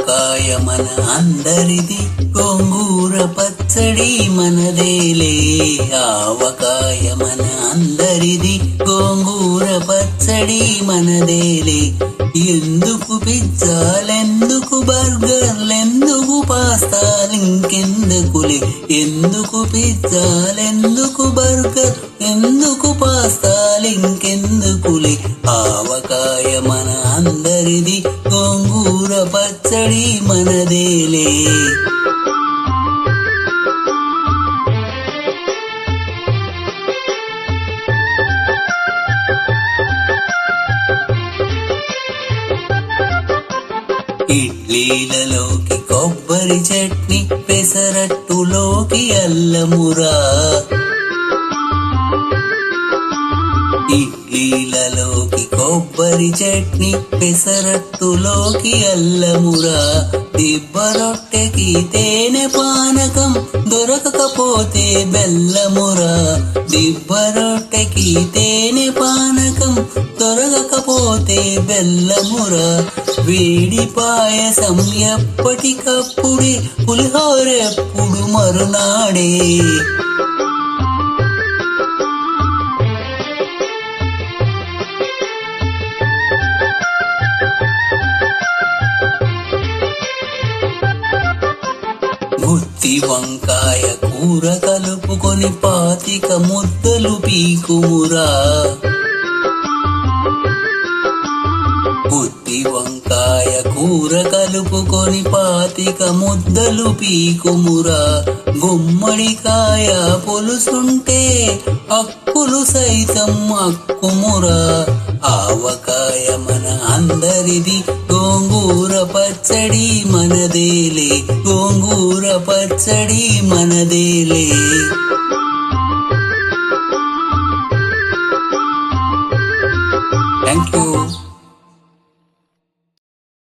ఆవకాయ మన అందరిది, గోంగూర పచ్చడి మనదేలే. ఆవకాయ మన అందరిది, గోంగూర పచ్చడి మనదేలే. ఎందుకు పిజ్జాలెందుకు బర్గర్లెందుకు పాస్తాలింకెందుకులే. ఎందుకు పిజ్జాలెందుకు బర్గర్ ఎందుకు పాస్తాలింకెందుకులే. ఆవకాయ మన అందరిది, గోంగూర పచ్చడి మనదేలే. ఇడ్లీలలోకి కొబ్బరి చట్నీ, పెసరట్టులోకి అల్లమురా. ఇడ్లీలలోకి కొబ్బరి చట్నీ, పెసరట్టులోకి అల్లమురా. దిబ్బ రొట్టెకి తేనె పానకం, దొరకకపోతే బెల్లమురా. దిబ్బ రొట్టెకి తేనె పానకం, దొరకకపోతే బెల్లమురా. వేడి పాయసం ఎప్పటికప్పుడే, పులిహోర ఎప్పుడు మరునాడే. గుత్తి వంకాయ కూర కలుపుకొని 25 ముద్దలు పీకుమురా. గుత్తి వంకాయ కూర కలుపుకొని 25 ముద్దలు పీకుమురా. గుమ్మడికాయ పులుసుంటే అక్కులు సైతం అక్కుమురా. ఆవకాయ మన అందరిది, గోంగూర పచ్చడి మనదేలే. గోంగూర పచ్చడి మనదేలే.